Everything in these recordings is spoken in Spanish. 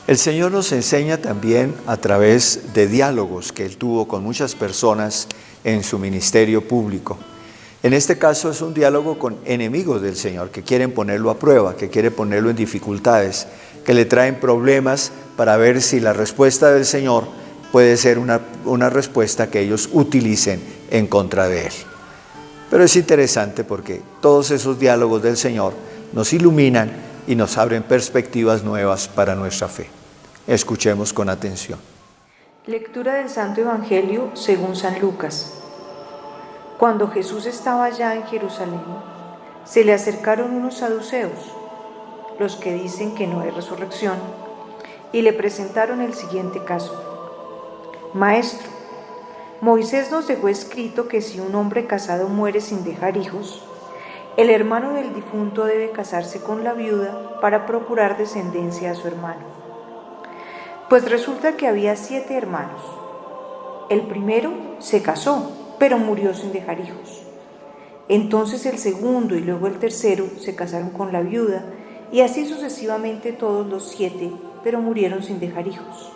El Señor nos enseña también a través de diálogos que Él tuvo con muchas personas en su ministerio público. En este caso es un diálogo con enemigos del Señor que quieren ponerlo a prueba, que quieren ponerlo en dificultades, que le traen problemas para ver si la respuesta del Señor puede ser una respuesta que ellos utilicen en contra de Él. Pero es interesante porque todos esos diálogos del Señor nos iluminan y nos abren perspectivas nuevas para nuestra fe. Escuchemos con atención. Lectura del Santo Evangelio según San Lucas. Cuando Jesús estaba ya en Jerusalén, se le acercaron unos saduceos, los que dicen que no hay resurrección, y le presentaron el siguiente caso. Maestro, Moisés nos dejó escrito que si un hombre casado muere sin dejar hijos, el hermano del difunto debe casarse con la viuda para procurar descendencia a su hermano. Pues resulta que había 7 hermanos. El primero se casó, pero murió sin dejar hijos. Entonces el segundo y luego el tercero se casaron con la viuda, y así sucesivamente todos los 7, pero murieron sin dejar hijos.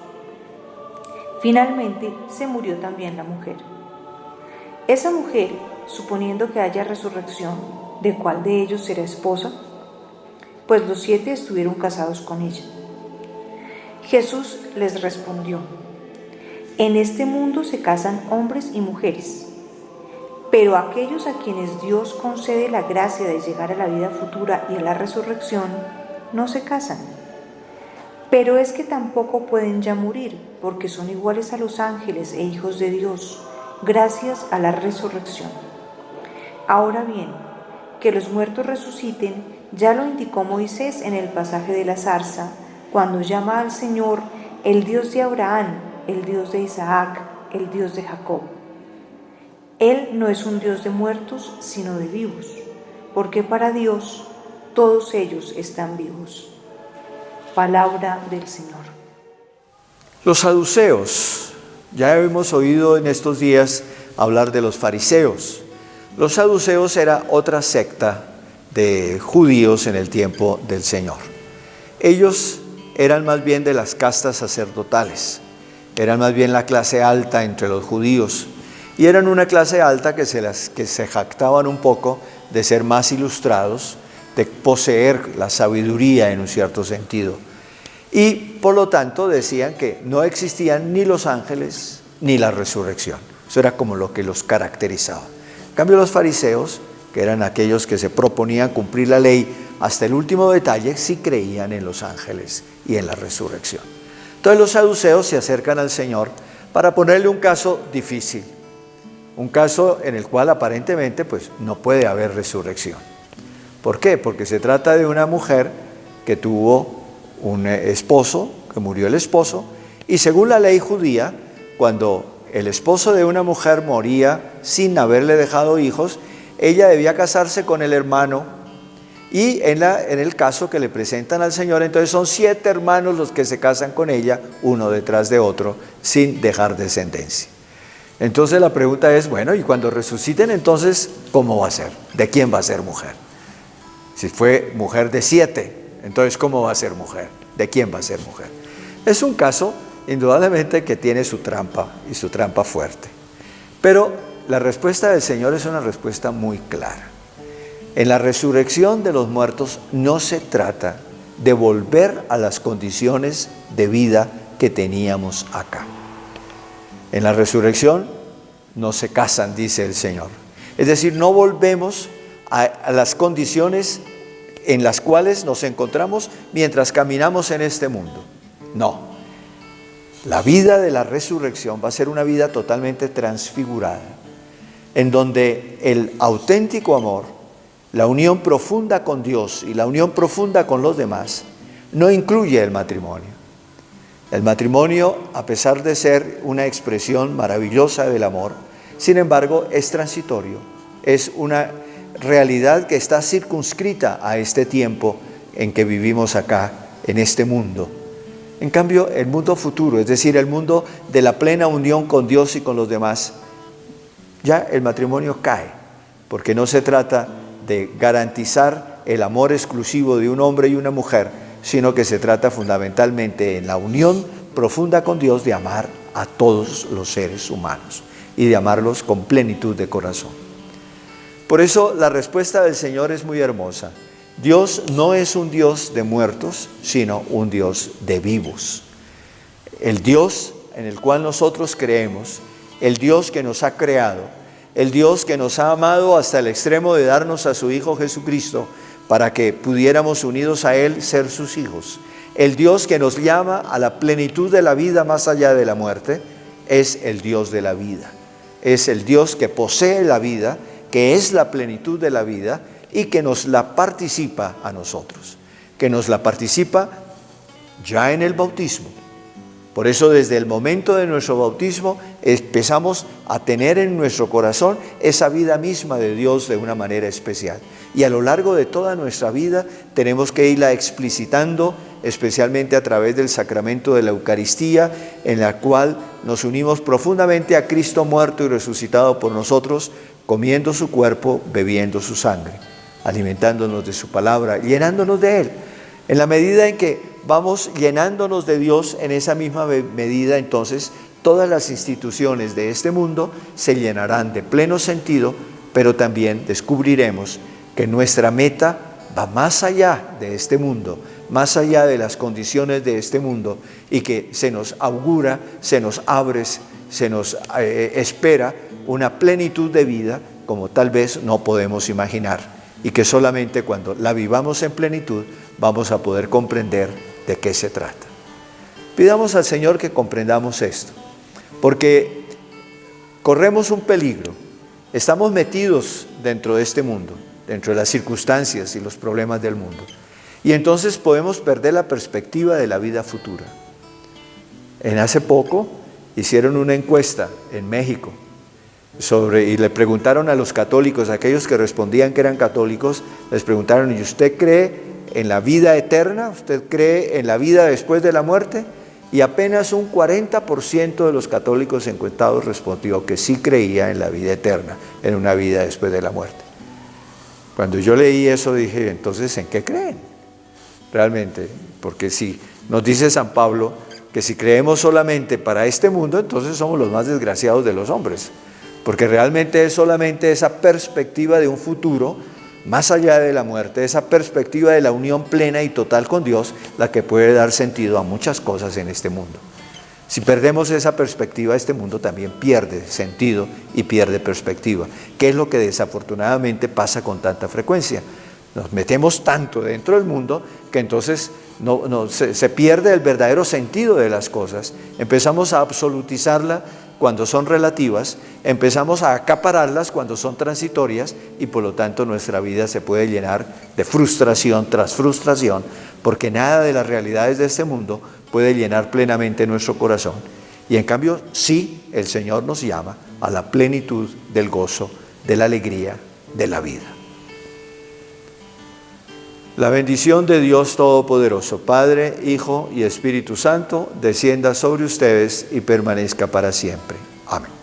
Finalmente se murió también la mujer. Esa mujer, suponiendo que haya resurrección, ¿de cuál de ellos será esposa? Pues los 7 estuvieron casados con ella. Jesús les respondió: en este mundo se casan hombres y mujeres, pero aquellos a quienes Dios concede la gracia de llegar a la vida futura y a la resurrección, no se casan. Pero es que tampoco pueden ya morir, porque son iguales a los ángeles e hijos de Dios, gracias a la resurrección. Ahora bien, que los muertos resuciten, ya lo indicó Moisés en el pasaje de la zarza, cuando llama al Señor el Dios de Abraham, el Dios de Isaac, el Dios de Jacob. Él no es un Dios de muertos, sino de vivos, porque para Dios todos ellos están vivos. Palabra del Señor. Los saduceos, ya hemos oído en estos días hablar de los fariseos. Los saduceos era otra secta de judíos en el tiempo del Señor. Ellos eran más bien de las castas sacerdotales, eran más bien la clase alta entre los judíos, y eran una clase alta que se jactaban un poco de ser más ilustrados, de poseer la sabiduría en un cierto sentido. Y por lo tanto decían que no existían ni los ángeles ni la resurrección. Eso era como lo que los caracterizaba. En cambio los fariseos, que eran aquellos que se proponían cumplir la ley hasta el último detalle, sí creían en los ángeles y en la resurrección. Entonces los saduceos se acercan al Señor para ponerle un caso difícil, un caso en el cual aparentemente pues, no puede haber resurrección. ¿Por qué? Porque se trata de una mujer que tuvo un esposo, que murió el esposo, y según la ley judía, cuando el esposo de una mujer moría sin haberle dejado hijos, ella debía casarse con el hermano, y en el caso que le presentan al Señor, entonces son 7 hermanos los que se casan con ella, uno detrás de otro, sin dejar descendencia. Entonces la pregunta es, bueno, y cuando resuciten, entonces, ¿cómo va a ser? ¿De quién va a ser mujer? Si fue mujer de 7, entonces, ¿cómo va a ser mujer? ¿De quién va a ser mujer? Es un caso, indudablemente, que tiene su trampa, y su trampa fuerte. Pero la respuesta del Señor es una respuesta muy clara. En la resurrección de los muertos no se trata de volver a las condiciones de vida que teníamos acá. En la resurrección no se casan, dice el Señor. Es decir, no volvemos a las condiciones en las cuales nos encontramos mientras caminamos en este mundo. No. La vida de la resurrección va a ser una vida totalmente transfigurada, en donde el auténtico amor, la unión profunda con Dios y la unión profunda con los demás, no incluye el matrimonio. El matrimonio, a pesar de ser una expresión maravillosa del amor, sin embargo, es transitorio, es una realidad que está circunscrita a este tiempo en que vivimos acá, en este mundo. En cambio, el mundo futuro, es decir, el mundo de la plena unión con Dios y con los demás, ya el matrimonio cae, porque no se trata de garantizar el amor exclusivo de un hombre y una mujer, sino que se trata fundamentalmente en la unión profunda con Dios de amar a todos los seres humanos y de amarlos con plenitud de corazón. Por eso la respuesta del Señor es muy hermosa. Dios no es un Dios de muertos, sino un Dios de vivos. El Dios en el cual nosotros creemos, el Dios que nos ha creado, el Dios que nos ha amado hasta el extremo de darnos a su Hijo Jesucristo para que pudiéramos unidos a Él ser sus hijos. El Dios que nos llama a la plenitud de la vida más allá de la muerte, es el Dios de la vida. Es el Dios que posee la vida, que es la plenitud de la vida y que nos la participa a nosotros. Que nos la participa ya en el bautismo. Por eso desde el momento de nuestro bautismo empezamos a tener en nuestro corazón esa vida misma de Dios de una manera especial. Y a lo largo de toda nuestra vida tenemos que irla explicitando, especialmente a través del sacramento de la Eucaristía, en la cual nos unimos profundamente a Cristo muerto y resucitado por nosotros, comiendo su cuerpo, bebiendo su sangre, alimentándonos de su palabra, llenándonos de Él. En la medida en que vamos llenándonos de Dios, en esa misma medida, entonces, todas las instituciones de este mundo se llenarán de pleno sentido, pero también descubriremos que nuestra meta va más allá de este mundo, más allá de las condiciones de este mundo, y que se nos augura, se nos abre, se nos espera una plenitud de vida como tal vez no podemos imaginar, y que solamente cuando la vivamos en plenitud vamos a poder comprender de qué se trata. Pidamos al Señor que comprendamos esto, porque corremos un peligro. Estamos metidos dentro de este mundo, dentro de las circunstancias y los problemas del mundo, y entonces podemos perder la perspectiva de la vida futura. Hace poco hicieron una encuesta en México y le preguntaron a los católicos, a aquellos que respondían que eran católicos, les preguntaron: ¿y usted cree en la vida eterna? ¿Usted cree en la vida después de la muerte? Y apenas un 40% de los católicos encuestados respondió que sí creía en la vida eterna, en una vida después de la muerte. Cuando yo leí eso dije: entonces, ¿en qué creen? Realmente, porque si nos dice San Pablo que si creemos solamente para este mundo, entonces somos los más desgraciados de los hombres, porque realmente es solamente esa perspectiva de un futuro más allá de la muerte, esa perspectiva de la unión plena y total con Dios, la que puede dar sentido a muchas cosas en este mundo. Si perdemos esa perspectiva, este mundo también pierde sentido y pierde perspectiva, que es lo que desafortunadamente pasa con tanta frecuencia. Nos metemos tanto dentro del mundo que entonces se pierde el verdadero sentido de las cosas. Empezamos a absolutizarla cuando son relativas, empezamos a acapararlas cuando son transitorias, y por lo tanto nuestra vida se puede llenar de frustración tras frustración, porque nada de las realidades de este mundo puede llenar plenamente nuestro corazón. Y en cambio sí, el Señor nos llama a la plenitud del gozo, de la alegría, de la vida. La bendición de Dios Todopoderoso, Padre, Hijo y Espíritu Santo, descienda sobre ustedes y permanezca para siempre. Amén.